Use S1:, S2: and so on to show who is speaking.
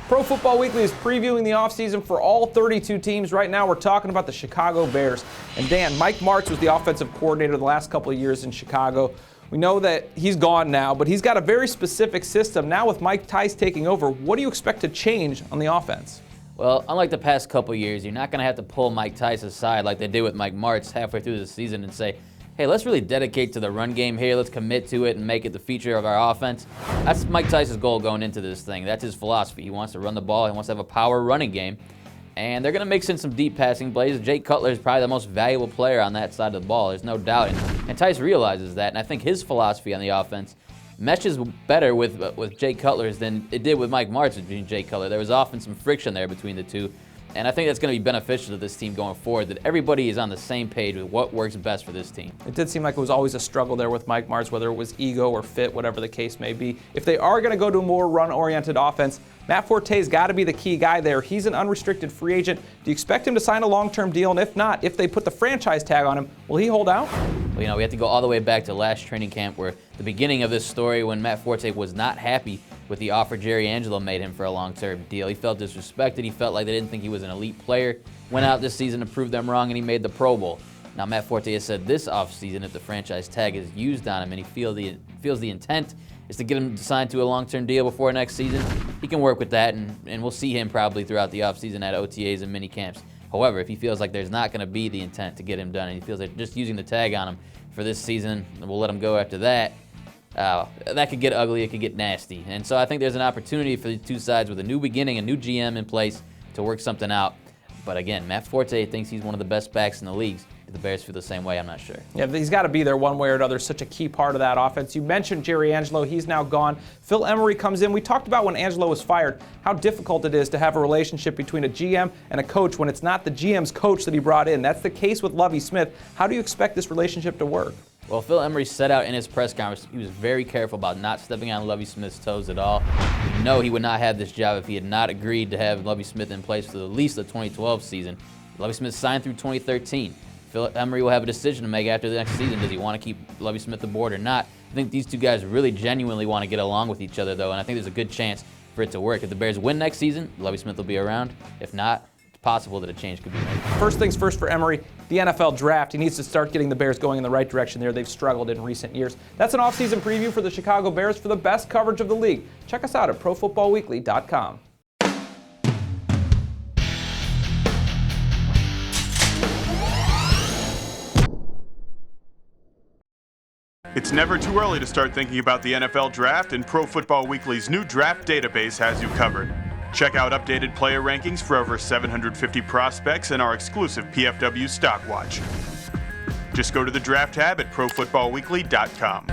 S1: Pro Football Weekly is previewing the offseason for all 32 teams. Right now, we're talking about the Chicago Bears. And Dan, Mike Martz was the offensive coordinator the last couple of years in Chicago. We know that he's gone now, but he's got a very specific system. Now with Mike Tice taking over, what do you expect to change on the offense?
S2: Well, unlike the past couple of years, you're not going to have to pull Mike Tice aside like they did with Mike Martz halfway through the season and say, hey, let's really dedicate to the run game here. Let's commit to it and make it the feature of our offense. That's Mike Tice's goal going into this thing. That's his philosophy. He wants to run the ball. He wants to have a power running game. And they're going to mix in some deep passing plays. Jake Cutler is probably the most valuable player on that side of the ball. There's no doubt. And Tice realizes that. And I think his philosophy on the offense meshes better with Jake Cutler's than it did with Mike Martz between Jake Cutler. There was often some friction there between the two. And I think that's going to be beneficial to this team going forward, that everybody is on the same page with what works best for this team.
S1: It did seem like it was always a struggle there with Mike Martz, whether it was ego or fit, whatever the case may be. If they are going to go to a more run-oriented offense, Matt Forte's got to be the key guy there. He's an unrestricted free agent. Do you expect him to sign a long-term deal? And if not, if they put the franchise tag on him, will he hold out?
S2: Well, we have to go all the way back to last training camp, where the beginning of this story, when Matt Forte was not happy with the offer Jerry Angelo made him for a long-term deal. He felt disrespected. He felt like they didn't think he was an elite player. Went out this season to prove them wrong, and he made the Pro Bowl. Now, Matt Forte has said this offseason, if the franchise tag is used on him and he feels the intent is to get him signed to a long-term deal before next season, he can work with that, and we'll see him probably throughout the offseason at OTAs and mini camps. However, if he feels like there's not going to be the intent to get him done, and he feels like just using the tag on him for this season, and we'll let him go after that, that could get ugly, it could get nasty. And so I think there's an opportunity for the two sides with a new beginning, a new GM in place to work something out. But again, Matt Forte thinks he's one of the best backs in the league. If the Bears feel the same way, I'm not sure.
S1: Yeah, he's got to be there one way or another. Such a key part of that offense. You mentioned Jerry Angelo. He's now gone. Phil Emery comes in. We talked about when Angelo was fired, how difficult it is to have a relationship between a GM and a coach when it's not the GM's coach that he brought in. That's the case with Lovie Smith. How do you expect this relationship to work?
S2: Well, Phil Emery set out in his press conference, he was very careful about not stepping on Lovie Smith's toes at all. We know he would not have this job if he had not agreed to have Lovie Smith in place for at least the 2012 season. Lovie Smith signed through 2013. Phil Emery will have a decision to make after the next season. Does he want to keep Lovie Smith aboard or not? I think these two guys really genuinely want to get along with each other, though, and I think there's a good chance for it to work. If the Bears win next season, Lovie Smith will be around. If not, it's possible that a change could be made.
S1: First things first for Emery, the NFL draft. He needs to start getting the Bears going in the right direction there. They've struggled in recent years. That's an offseason preview for the Chicago Bears for the best coverage of the league. Check us out at ProFootballWeekly.com.
S3: It's never too early to start thinking about the NFL draft, and Pro Football Weekly's new draft database has you covered. Check out updated player rankings for over 750 prospects and our exclusive PFW Stock Watch. Just go to the draft tab at ProFootballWeekly.com.